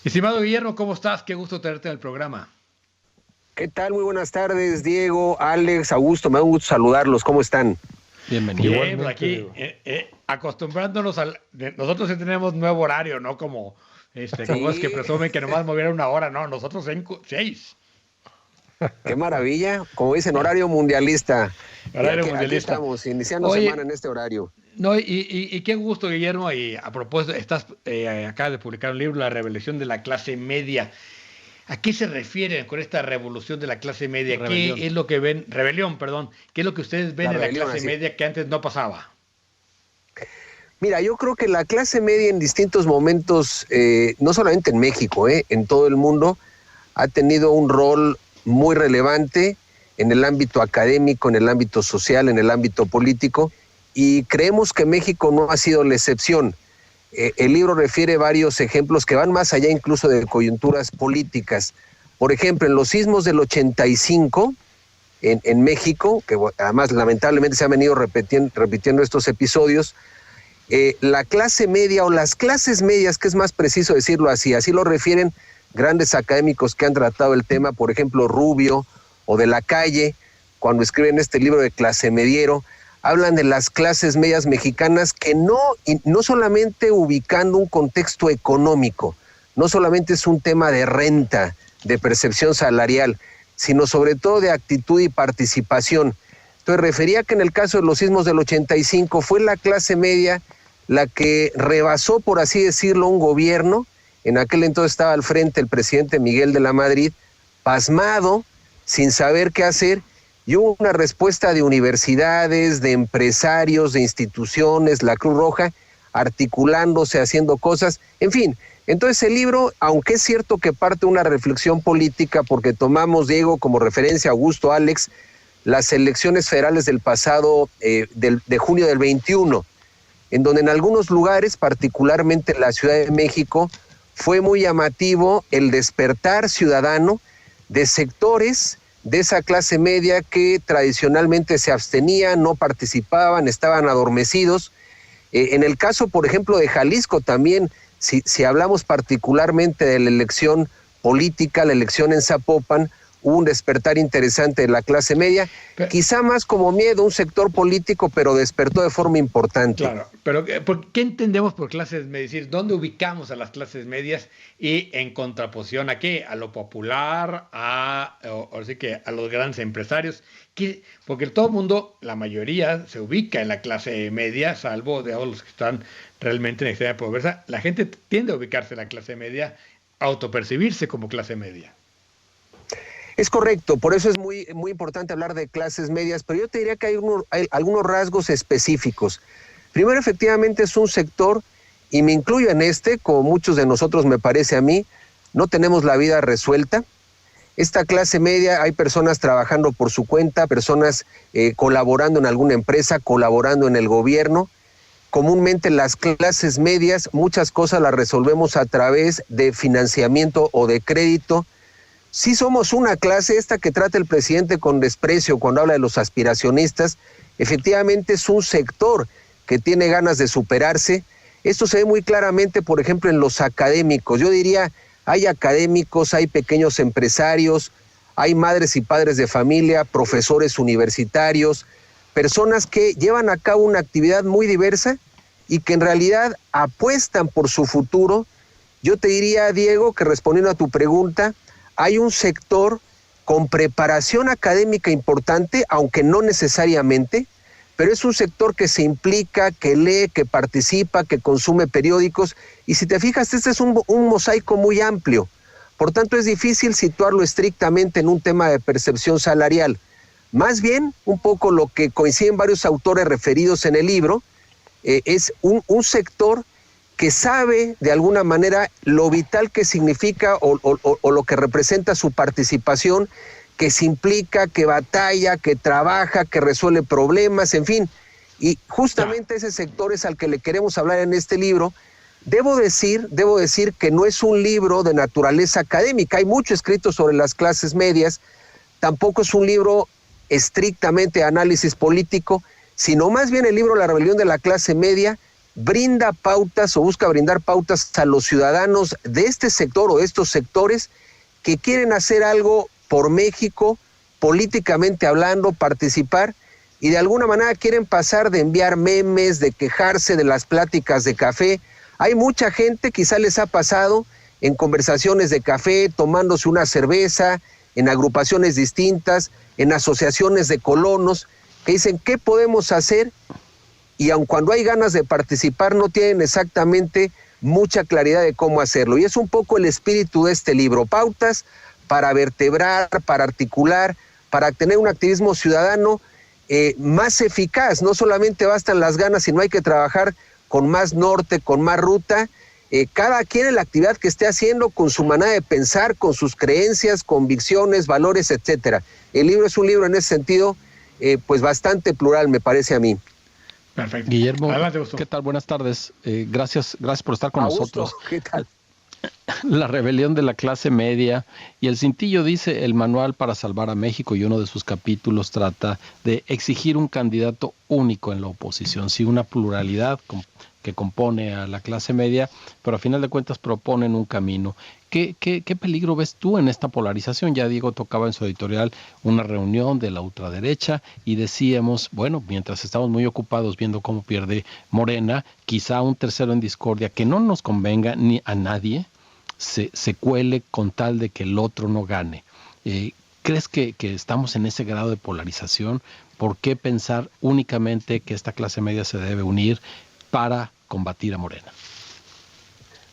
Estimado Guillermo, ¿cómo estás? Qué gusto tenerte en el programa. ¿Qué tal? Muy buenas tardes, Diego, Alex, Augusto. Me da un gusto saludarlos. ¿Cómo están? Bienvenido. Bien, pues Igualmente, aquí Diego. acostumbrándonos nosotros sí tenemos nuevo horario, ¿no? Como es que Sí, presumen que nomás movieron una hora, no, nosotros en seis. qué maravilla. Como dicen, horario mundialista. Y Horario aquí mundialista. estamos, iniciando semana Oye, en este horario. no, y qué gusto, Guillermo, y a propósito, acabas de publicar un libro, La Revolución de la Clase Media. ¿A qué se refieren con esta revolución de la clase media? ¿Qué Rebelión. es lo que ven? Rebelión, perdón. ¿Qué es lo que ustedes ven La en la rebelión, clase así. media que antes no pasaba? Mira, yo creo que la clase media en distintos momentos, no solamente en México, en todo el mundo, ha tenido un rol muy relevante en el ámbito académico, en el ámbito social, en el ámbito político, y creemos que México no ha sido la excepción. El libro refiere varios ejemplos que van más allá incluso de coyunturas políticas. Por ejemplo, en los sismos del 85 en México, que además lamentablemente se han venido repitiendo estos episodios, la clase media o las clases medias, que es más preciso decirlo así lo refieren grandes académicos que han tratado el tema, por ejemplo Rubio o de la Calle, cuando escriben este libro de Clase Mediero, hablan de las clases medias mexicanas que no solamente ubicando un contexto económico, no solamente es un tema de renta, de percepción salarial, sino sobre todo de actitud y participación. Entonces refería que en el caso de los sismos del 85 fue la clase media la que rebasó, por así decirlo, un gobierno. En aquel entonces estaba al frente el presidente Miguel de la Madrid, pasmado, sin saber qué hacer, y hubo una respuesta de universidades, de empresarios, de instituciones, la Cruz Roja, articulándose, haciendo cosas, en fin. Entonces el libro, aunque es cierto que parte de una reflexión política, porque tomamos, Diego, como referencia, Augusto, Alex, las elecciones federales del pasado, de junio del 21, en donde en algunos lugares, particularmente en la Ciudad de México, fue muy llamativo el despertar ciudadano de sectores de esa clase media que tradicionalmente se abstenían, no participaban, estaban adormecidos. En el caso, por ejemplo, de Jalisco también, si hablamos particularmente de la elección política, la elección en Zapopan, hubo un despertar interesante de la clase media, Pe- quizá más como miedo a un sector político, pero despertó de forma importante. Claro, pero ¿qué entendemos por clases medias? Es decir, ¿dónde ubicamos a las clases medias y en contraposición a qué? A lo popular, ahora sí que a los grandes empresarios. Porque todo el mundo, la mayoría, se ubica en la clase media, salvo de los que están realmente en extrema pobreza. La gente tiende a ubicarse en la clase media, autopercibirse como clase media. Es correcto, por eso es muy importante hablar de clases medias, pero yo te diría que hay algunos rasgos específicos. Primero, efectivamente, es un sector, y me incluyo en este, como muchos de nosotros me parece a mí, no tenemos la vida resuelta. Esta clase media, hay personas trabajando por su cuenta, personas colaborando en alguna empresa, colaborando en el gobierno. Comúnmente las clases medias, muchas cosas las resolvemos a través de financiamiento o de crédito. Sí somos una clase, esta que trata el presidente con desprecio cuando habla de los aspiracionistas, efectivamente es un sector que tiene ganas de superarse. Esto se ve muy claramente, por ejemplo, en los académicos. Yo diría, hay académicos, hay pequeños empresarios, hay madres y padres de familia, profesores universitarios, personas que llevan a cabo una actividad muy diversa y que en realidad apuestan por su futuro. Yo te diría, Diego, que respondiendo a tu pregunta, hay un sector con preparación académica importante, aunque no necesariamente, pero es un sector que se implica, que lee, que participa, que consume periódicos, y si te fijas, este es un mosaico muy amplio. Por tanto, es difícil situarlo estrictamente en un tema de percepción salarial. Más bien, un poco lo que coinciden varios autores referidos en el libro, es un sector que sabe de alguna manera lo vital que significa o lo que representa su participación, que se implica, que batalla, que trabaja, que resuelve problemas, en fin. Y justamente ese sector es al que le queremos hablar en este libro. Debo decir que no es un libro de naturaleza académica, hay mucho escrito sobre las clases medias, tampoco es un libro estrictamente de análisis político, sino más bien el libro La rebelión de la clase media brinda pautas o busca brindar pautas a los ciudadanos de este sector o de estos sectores que quieren hacer algo por México, políticamente hablando, participar, y de alguna manera quieren pasar de enviar memes, de quejarse de las pláticas de café. Hay mucha gente, quizá les ha pasado, en conversaciones de café, tomándose una cerveza, en agrupaciones distintas, en asociaciones de colonos, que dicen, ¿qué podemos hacer? Y aun cuando hay ganas de participar, no tienen exactamente mucha claridad de cómo hacerlo. Y es un poco el espíritu de este libro, pautas para vertebrar, para articular, para tener un activismo ciudadano más eficaz. No solamente bastan las ganas, sino hay que trabajar con más norte, con más ruta, cada quien en la actividad que esté haciendo, con su manera de pensar, con sus creencias, convicciones, valores, etcétera. El libro es un libro en ese sentido, pues bastante plural, me parece a mí. Perfecto. Guillermo, adelante, ¿qué tal? Buenas tardes. Gracias por estar con nosotros. ¿Qué tal? La rebelión de la clase media, y el cintillo dice el manual para salvar a México, y uno de sus capítulos trata de exigir un candidato único en la oposición, sí, una pluralidad que compone a la clase media, pero a final de cuentas proponen un camino. ¿Qué peligro ves tú en esta polarización? Ya Diego tocaba en su editorial una reunión de la ultraderecha y decíamos, bueno, mientras estamos muy ocupados viendo cómo pierde Morena, quizá un tercero en discordia que no nos convenga ni a nadie se cuele con tal de que el otro no gane. ¿Crees que estamos en ese grado de polarización? ¿Por qué pensar únicamente que esta clase media se debe unir para combatir a Morena?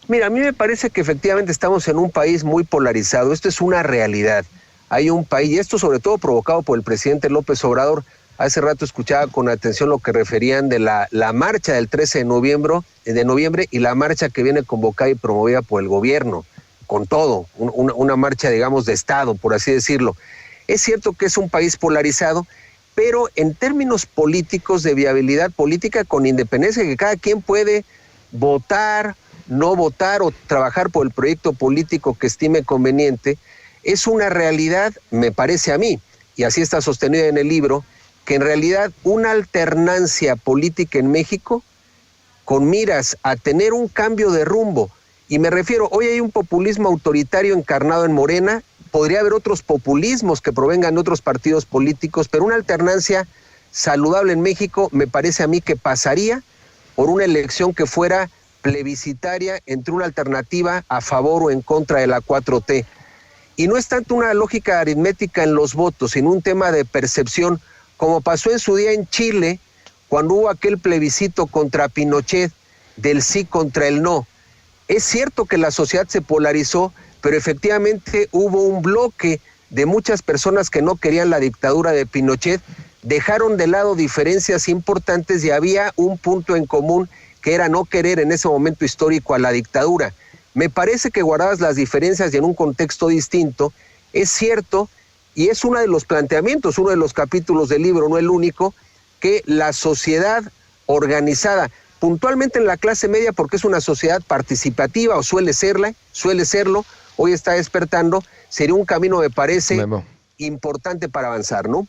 Mira, a mí me parece que efectivamente estamos en un país muy polarizado. Esto es una realidad. Hay un país, y esto sobre todo provocado por el presidente López Obrador. Hace rato escuchaba con atención lo que referían de la marcha del 13 de noviembre y la marcha que viene convocada y promovida por el gobierno, con todo, una marcha, digamos, de Estado, por así decirlo. Es cierto que es un país polarizado, pero en términos políticos, de viabilidad política, con independencia de que cada quien puede votar, no votar o trabajar por el proyecto político que estime conveniente, es una realidad, me parece a mí, y así está sostenido en el libro, que en realidad una alternancia política en México con miras a tener un cambio de rumbo, y me refiero, hoy hay un populismo autoritario encarnado en Morena, podría haber otros populismos que provengan de otros partidos políticos, pero una alternancia saludable en México me parece a mí que pasaría por una elección que fuera plebiscitaria entre una alternativa a favor o en contra de la 4T. Y no es tanto una lógica aritmética en los votos, sino un tema de percepción, como pasó en su día en Chile, cuando hubo aquel plebiscito contra Pinochet, del sí contra el no. Es cierto que la sociedad se polarizó, pero efectivamente hubo un bloque de muchas personas que no querían la dictadura de Pinochet, dejaron de lado diferencias importantes y había un punto en común que era no querer en ese momento histórico a la dictadura. Me parece que guardadas las diferencias y en un contexto distinto, es cierto, y es uno de los planteamientos, uno de los capítulos del libro, no el único, que la sociedad organizada, puntualmente en la clase media, porque es una sociedad participativa o suele serlo, hoy está despertando, sería un camino, me parece, Memo, importante para avanzar, ¿no?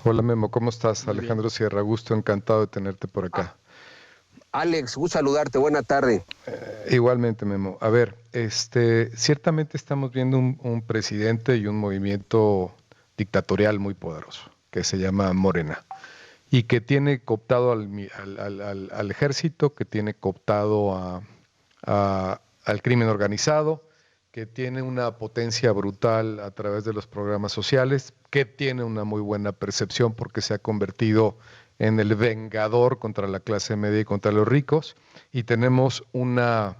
Hola Memo, ¿cómo estás? Alejandro Sierra, gusto, encantado de tenerte por acá. Alex, gusto saludarte, buena tarde. Igualmente, Memo. A ver, ciertamente estamos viendo un presidente y un movimiento dictatorial muy poderoso, que se llama Morena, y que tiene cooptado al ejército, que tiene cooptado al crimen organizado, que tiene una potencia brutal a través de los programas sociales, que tiene una muy buena percepción porque se ha convertido en el vengador contra la clase media y contra los ricos, y tenemos una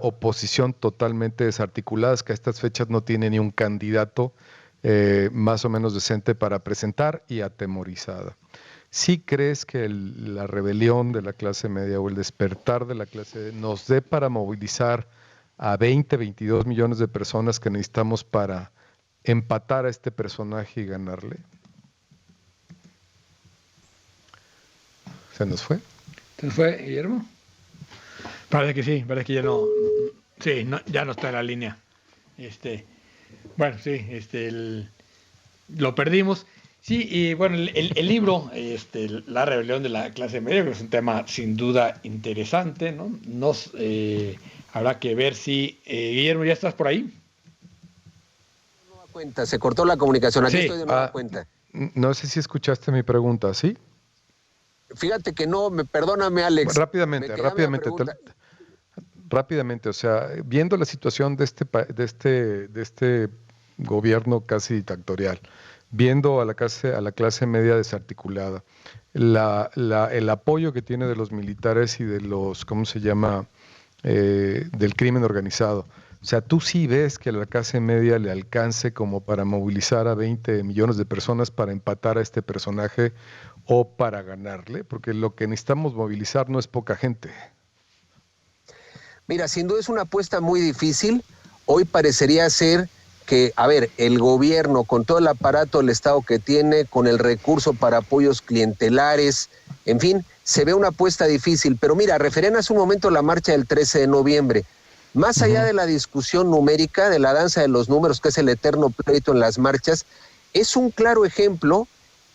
oposición totalmente desarticulada, que a estas fechas no tiene ni un candidato más o menos decente para presentar, y atemorizada. ¿Sí crees que la rebelión de la clase media o el despertar de la clase media nos dé para movilizar a 22 millones de personas que necesitamos para empatar a este personaje y ganarle? ¿Se nos fue? ¿Se nos fue, Guillermo? Parece que sí, parece que ya no. Sí, ya no está en la línea. Bueno, sí, lo perdimos. Sí, y bueno, el libro, La rebelión de la clase media, que es un tema sin duda interesante, ¿no? Habrá que ver si, Guillermo, ¿ya estás por ahí? Nueva cuenta, se cortó la comunicación, aquí Sí. estoy de nueva cuenta. No sé si escuchaste mi pregunta, ¿sí? Fíjate que no, perdóname, Alex. Rápidamente, rápidamente, o sea, viendo la situación de este gobierno casi dictatorial, viendo a la clase media desarticulada, el apoyo que tiene de los militares y de los, ¿cómo se llama?, del crimen organizado. O sea, tú sí ves que a la clase media le alcance como para movilizar a 20 millones de personas para empatar a este personaje o para ganarle, porque lo que necesitamos movilizar no es poca gente. Mira, sin duda es una apuesta muy difícil. Hoy parecería ser que, a ver, el gobierno, con todo el aparato del Estado que tiene, con el recurso para apoyos clientelares, en fin, se ve una apuesta difícil. Pero mira, referían hace un momento la marcha del 13 de noviembre. Más allá de la discusión numérica, de la danza de los números, que es el eterno pleito en las marchas, es un claro ejemplo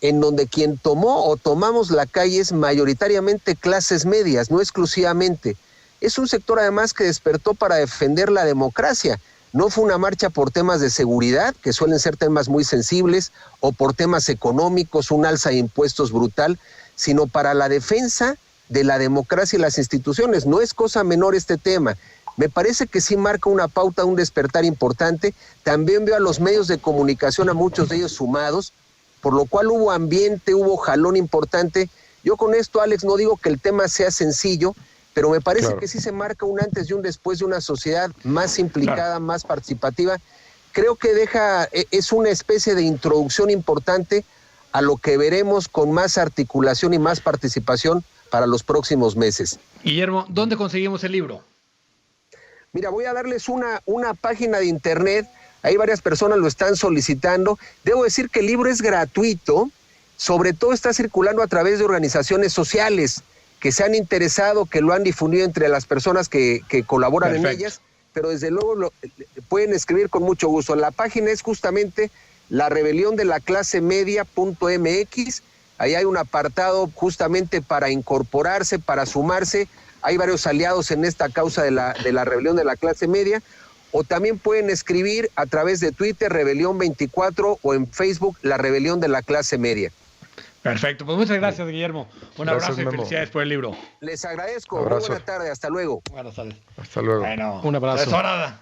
en donde quien tomó o tomamos la calle es mayoritariamente clases medias, no exclusivamente. Es un sector además que despertó para defender la democracia. No fue una marcha por temas de seguridad, que suelen ser temas muy sensibles, o por temas económicos, un alza de impuestos brutal, sino para la defensa de la democracia y las instituciones. No es cosa menor este tema. Me parece que sí marca una pauta, un despertar importante. También veo a los medios de comunicación, a muchos de ellos sumados, por lo cual hubo ambiente, hubo jalón importante. Yo con esto, Alex, no digo que el tema sea sencillo, pero me parece que sí se marca un antes y un después de una sociedad más implicada, más participativa. Creo que es una especie de introducción importante a lo que veremos con más articulación y más participación para los próximos meses. Guillermo, ¿dónde conseguimos el libro? Mira, voy a darles una página de internet, ahí varias personas lo están solicitando. Debo decir que el libro es gratuito, sobre todo está circulando a través de organizaciones sociales que se han interesado, que lo han difundido entre las personas que colaboran Perfecto. En ellas, pero desde luego pueden escribir con mucho gusto. La página es justamente la rebelión de la clase media.mx, ahí hay un apartado justamente para incorporarse, para sumarse. Hay varios aliados en esta causa de la rebelión de la clase media, o también pueden escribir a través de Twitter, Rebelión 24, o en Facebook, La Rebelión de la Clase Media. Perfecto, pues muchas gracias, Guillermo. Un abrazo y felicidades por el libro. Les agradezco, muy buena tarde, hasta luego. Buenas tardes. Hasta luego. Bueno, un abrazo. Es hora.